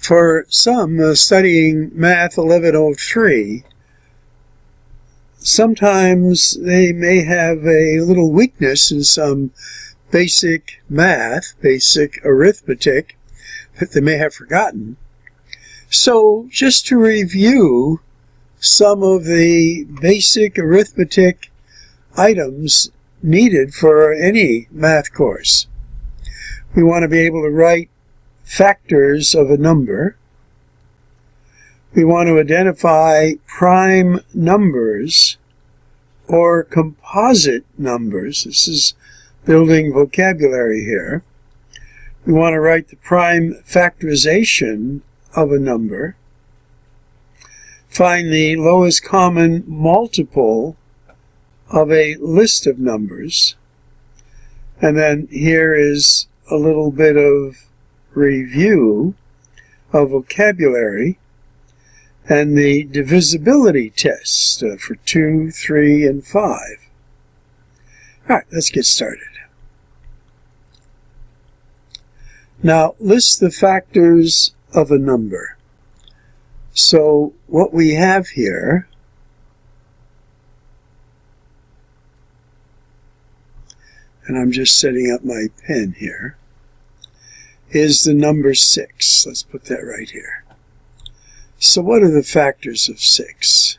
For some studying Math 1103, sometimes they may have a little weakness in some basic math, basic arithmetic, that they may have forgotten. So just to review some of the basic arithmetic items needed for any math course. We want to be able to write factors of a number. We want to identify prime numbers or composite numbers. This is building vocabulary here. We want to write the prime factorization of a number. Find the lowest common multiple of a list of numbers. And then here is a little bit of review of vocabulary and the divisibility test for 2, 3, and 5. All right, let's get started. Now, list the factors of a number. So what we have here and I'm just setting up my pen here, is the number 6. Let's put that right here. So what are the factors of 6?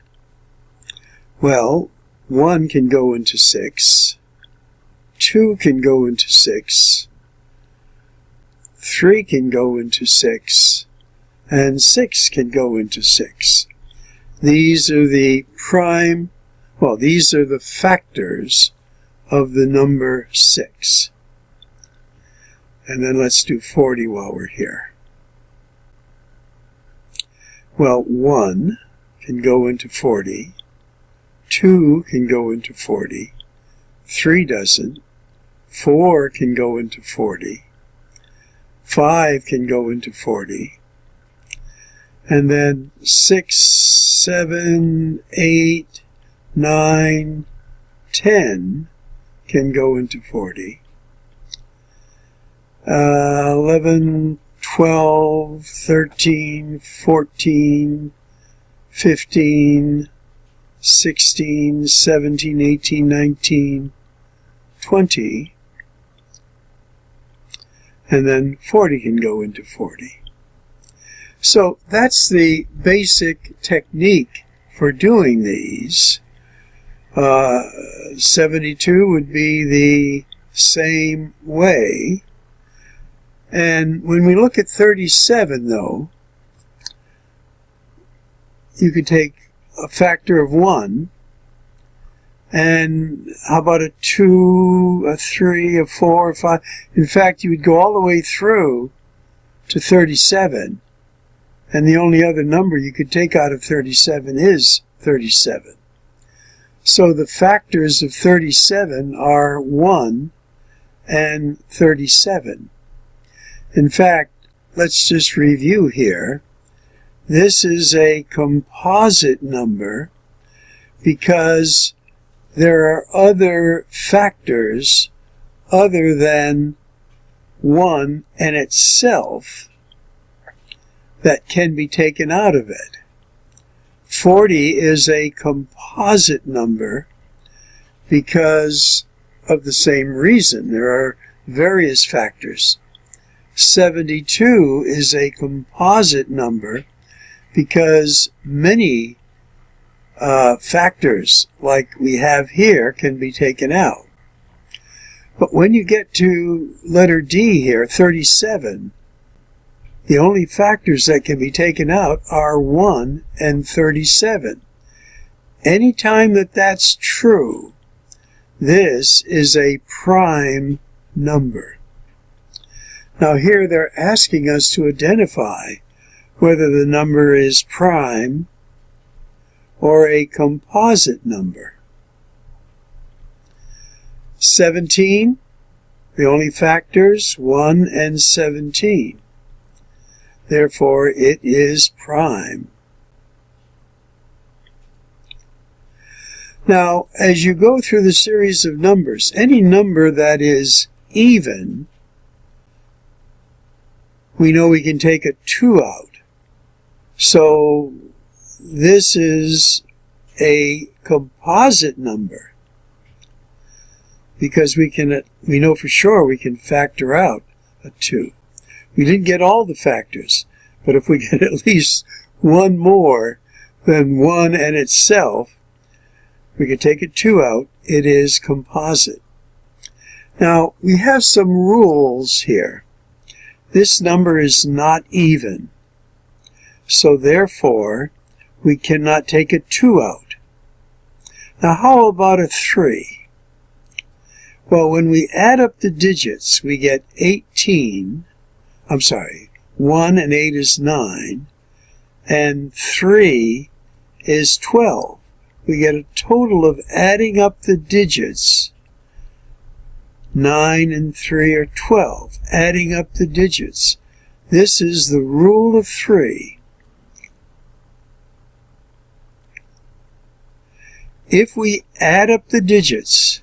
Well, 1 can go into 6, 2 can go into 6, 3 can go into 6, and 6 can go into 6. These are the these are the factors of the number 6. And then let's do 40 while we're here. Well, 1 can go into 40, 2 can go into 40, 3 doesn't, 4 can go into 40, 5 can go into 40, and then 6, 7, 8, 9, 10 can go into 40. 11, 12, 13, 14, 15, 16, 17, 18, 19, 20, and then 40 can go into 40. So that's the basic technique for doing these. 72 would be the same way. And when we look at 37, though, you could take a factor of 1, and how about a 2, a 3, a 4, a 5? In fact, you would go all the way through to 37, and the only other number you could take out of 37 is 37. So the factors of 37 are 1 and 37. In fact, let's just review here. This is a composite number because there are other factors other than 1 and itself that can be taken out of it. 40 is a composite number because of the same reason. There are various factors. 72 is a composite number because many factors like we have here can be taken out. But when you get to letter D here, 37, the only factors that can be taken out are 1 and 37. Anytime that that's true, this is a prime number. Now here they're asking us to identify whether the number is prime or a composite number. 17, the only factors, 1 and 17. Therefore, it is prime. Now, as you go through the series of numbers, any number that is even, we know we can take a 2 out. So this is a composite number because we know for sure we can factor out a 2. We didn't get all the factors, but if we get at least one more than 1 and itself, we can take a 2 out. It is composite. Now, we have some rules here. This number is not even, so therefore, we cannot take a 2 out. Now, how about a 3? Well, when we add up the digits, we get 1 and 8 is 9, and 3 is 12. We get a total of adding up the digits, 9 and 3 are 12. Adding up the digits. This is the rule of 3. If we add up the digits,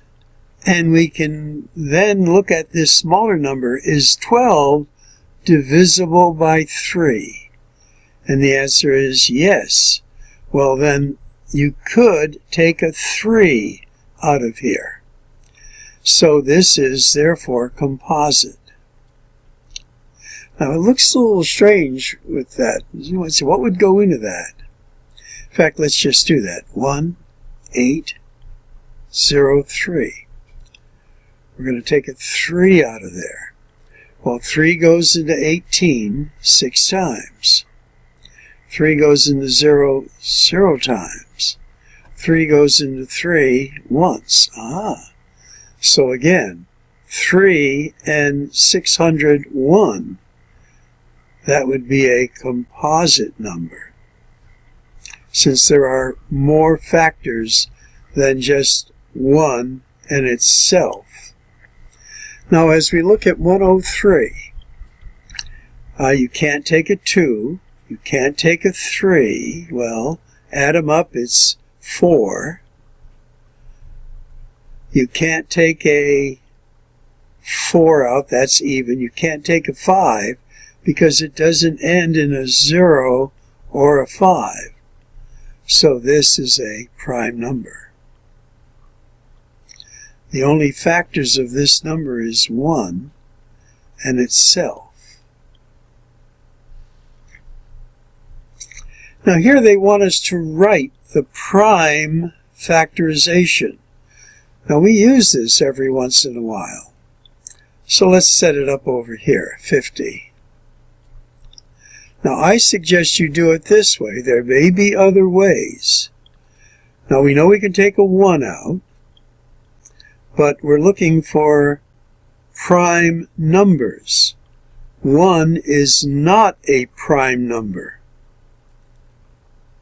and we can then look at this smaller number, is 12 divisible by 3? And the answer is yes. Well, then you could take a 3 out of here. So this is therefore composite. Now it looks a little strange with that. You might say, what would go into that? In fact, let's just do that. 1803. We're going to take a 3 out of there. Well, 3 goes into 18 6 times. 3 goes into 0 0 times. 3 goes into 3 once. So again, 3 and 601. That would be a composite number, since there are more factors than just 1 and itself. Now, as we look at 103, you can't take a 2, you can't take a 3. Well, add them up, it's 4. You can't take a 4 out, that's even. You can't take a 5 because it doesn't end in a 0 or a 5. So this is a prime number. The only factors of this number is 1 and itself. Now here they want us to write the prime factorization. Now we use this every once in a while. So let's set it up over here, 50. Now I suggest you do it this way. There may be other ways. Now we know we can take a 1 out, but we're looking for prime numbers. 1 is not a prime number,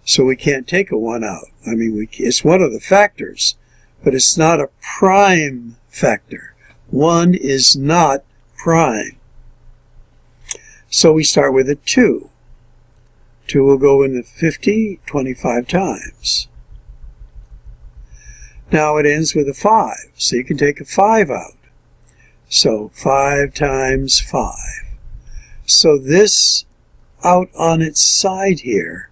so we can't take a 1 out. I mean, it's one of the factors, but it's not a prime factor. 1 is not prime. So we start with a 2. 2 will go into 50 25 times. Now it ends with a 5, so you can take a 5 out. So 5 times 5. So this out on its side here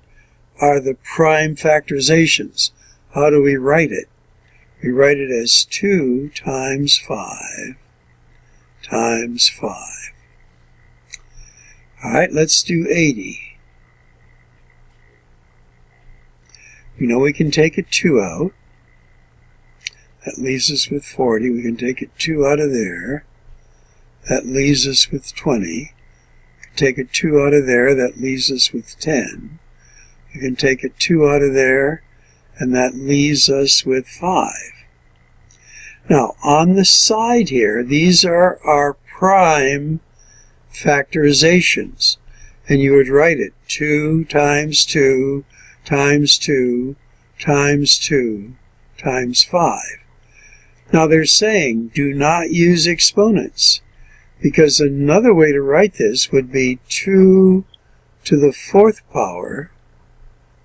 are the prime factorizations. How do we write it? We write it as 2 times 5 times 5. All right, let's do 80. We know we can take a 2 out. That leaves us with 40. We can take a 2 out of there. That leaves us with 20. We can take a 2 out of there. That leaves us with 10. We can take a 2 out of there, and that leaves us with 5. Now, on the side here, these are our prime factorizations. And you would write it 2 times 2 times 2 times 2 times 5. Now they're saying do not use exponents, because another way to write this would be 2 to the 4th power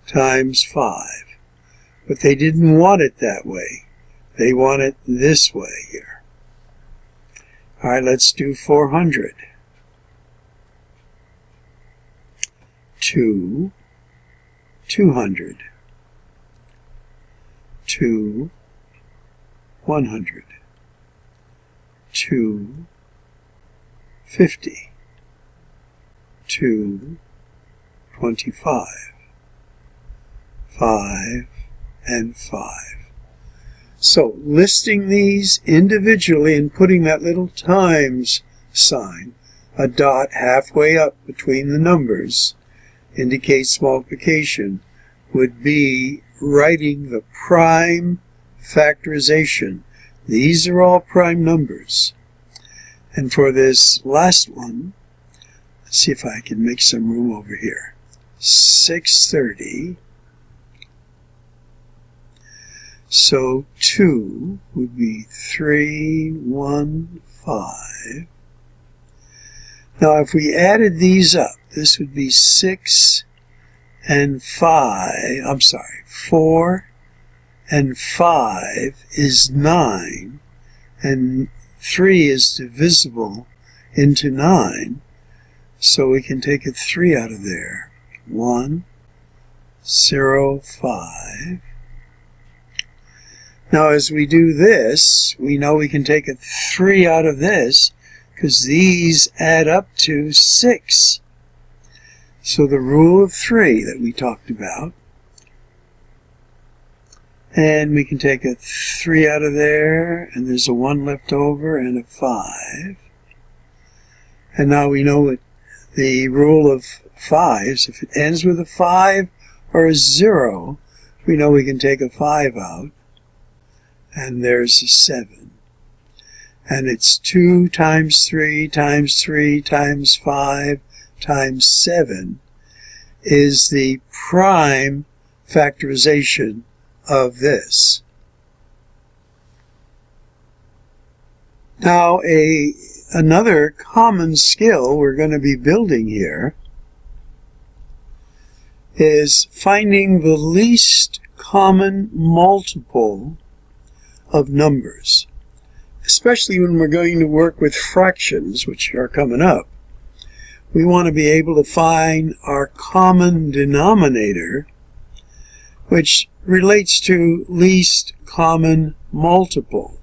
times 5. But they didn't want it that way. They want it this way here. All right, let's do 400. 2 200, 2, 100, 2, 50, 2, 25, 5, and 5. So listing these individually and putting that little times sign, a dot halfway up between the numbers, indicates multiplication, would be writing the prime factorization. These are all prime numbers. And for this last one, let's see if I can make some room over here. 630. So 2 would be 3, 1, 5. Now if we added these up, this would be 6 and 5, 4 and 5 is 9, and 3 is divisible into 9, so we can take a 3 out of there. 1, 0, 5. Now as we do this, we know we can take a 3 out of this, because these add up to 6. So the rule of 3 that we talked about, and we can take a 3 out of there, and there's a 1 left over, and a 5. And now we know what the rule of 5s, if it ends with a 5 or a 0, we know we can take a 5 out, and there's a 7. And it's 2 times 3 times 3 times 5 times 7 is the prime factorization of this. Now another common skill we're going to be building here is finding the least common multiple of numbers. Especially when we're going to work with fractions, which are coming up. We want to be able to find our common denominator, which relates to least common multiple.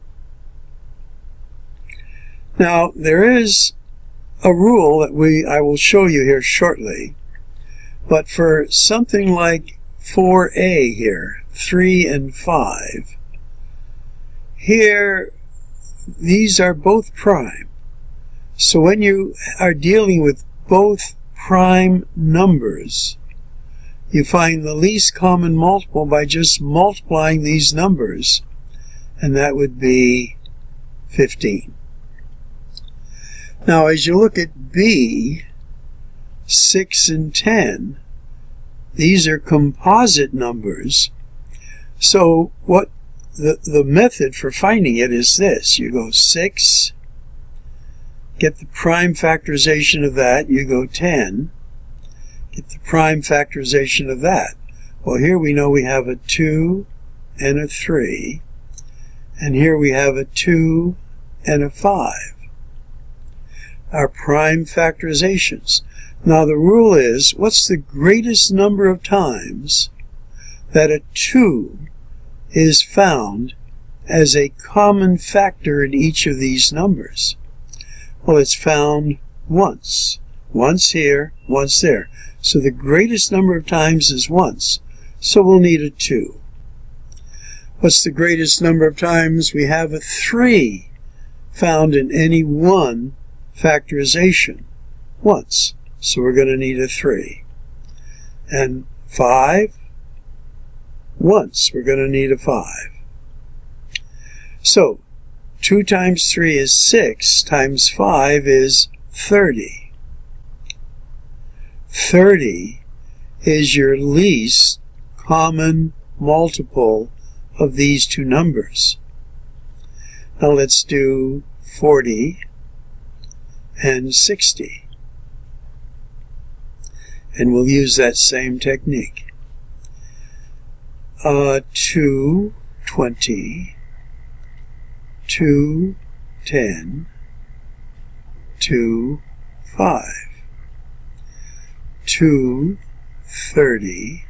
Now, there is a rule that I will show you here shortly, but for something like 4a here, 3 and 5, here these are both prime. So when you are dealing with both prime numbers, you find the least common multiple by just multiplying these numbers, and that would be 15. Now as you look at B, 6 and 10, these are composite numbers. So what the method for finding it is this. You go 6, get the prime factorization of that. You go 10, get the prime factorization of that. Well, here we know we have a 2 and a 3, and here we have a 2 and a 5. Our prime factorizations. Now the rule is, what's the greatest number of times that a 2 is found as a common factor in each of these numbers? Well, it's found once. Once here, once there. So the greatest number of times is once. So we'll need a 2. What's the greatest number of times? We have a 3 found in any one factorization. Once. So we're going to need a 3. And 5, once. We're going to need a 5. So 2 times 3 is 6, times 5 is 30. 30 is your least common multiple of these two numbers. Now let's do 40 and 60. And we'll use that same technique. 2, 20, 2, 10, 2, 5, 2, 30,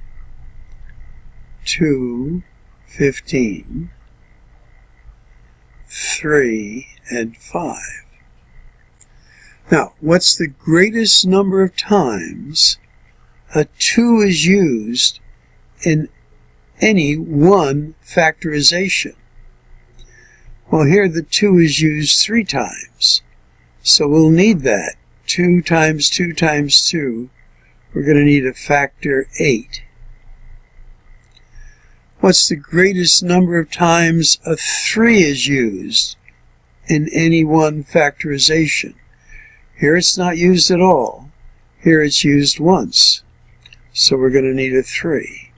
2, 15, 3, and 5. Now, what's the greatest number of times a 2 is used in any one factorization? Well, here the 2 is used 3 times, so we'll need that. 2 times 2 times 2, we're going to need a factor 8. What's the greatest number of times a 3 is used in any one factorization? Here it's not used at all. Here it's used once. So we're going to need a 3.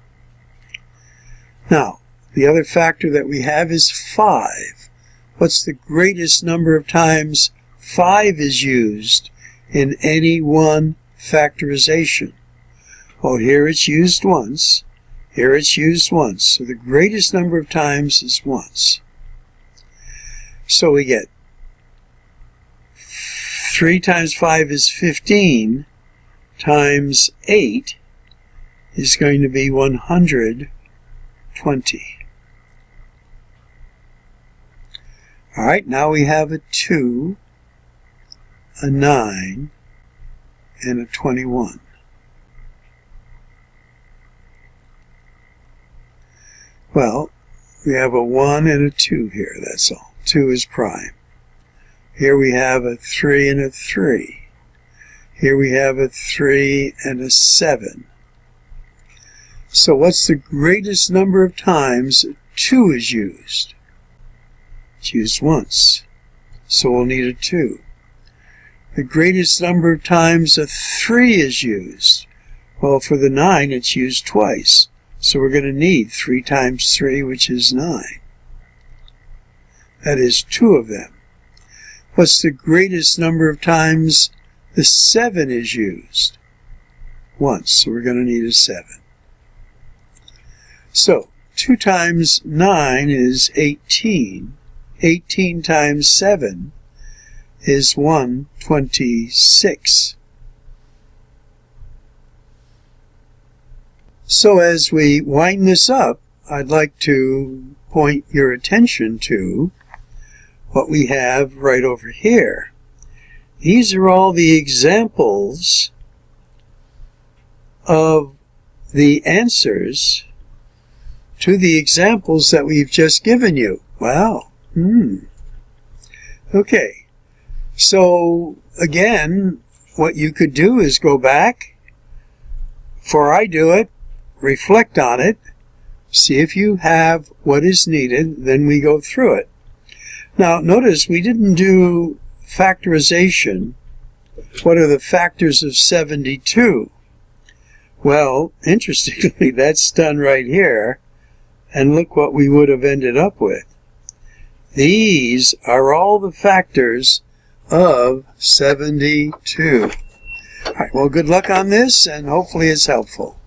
Now, the other factor that we have is 5. What's the greatest number of times 5 is used in any one factorization? Well, here it's used once. Here it's used once. So the greatest number of times is once. So we get 3 times 5 is 15 times 8 is going to be 120. All right, now we have a 2, a 9, and a 21. Well, we have a 1 and a 2 here, that's all. 2 is prime. Here we have a 3 and a 3. Here we have a 3 and a 7. So what's the greatest number of times 2 is used? It's used once, so we'll need a 2. The greatest number of times a 3 is used? Well, for the 9, it's used twice. So we're going to need 3 times 3, which is 9. That is 2 of them. What's the greatest number of times the 7 is used? Once, so we're going to need a 7. So 2 times 9 is 18. 18 times 7 is 126. So as we wind this up, I'd like to point your attention to what we have right over here. These are all the examples of the answers to the examples that we've just given you. Wow. Okay. So again, what you could do is go back, before I do it, reflect on it, see if you have what is needed, then we go through it. Now, notice we didn't do factorization. What are the factors of 72? Well, interestingly, that's done right here, and look what we would have ended up with. These are all the factors of 72. All right, well, good luck on this, and hopefully it's helpful.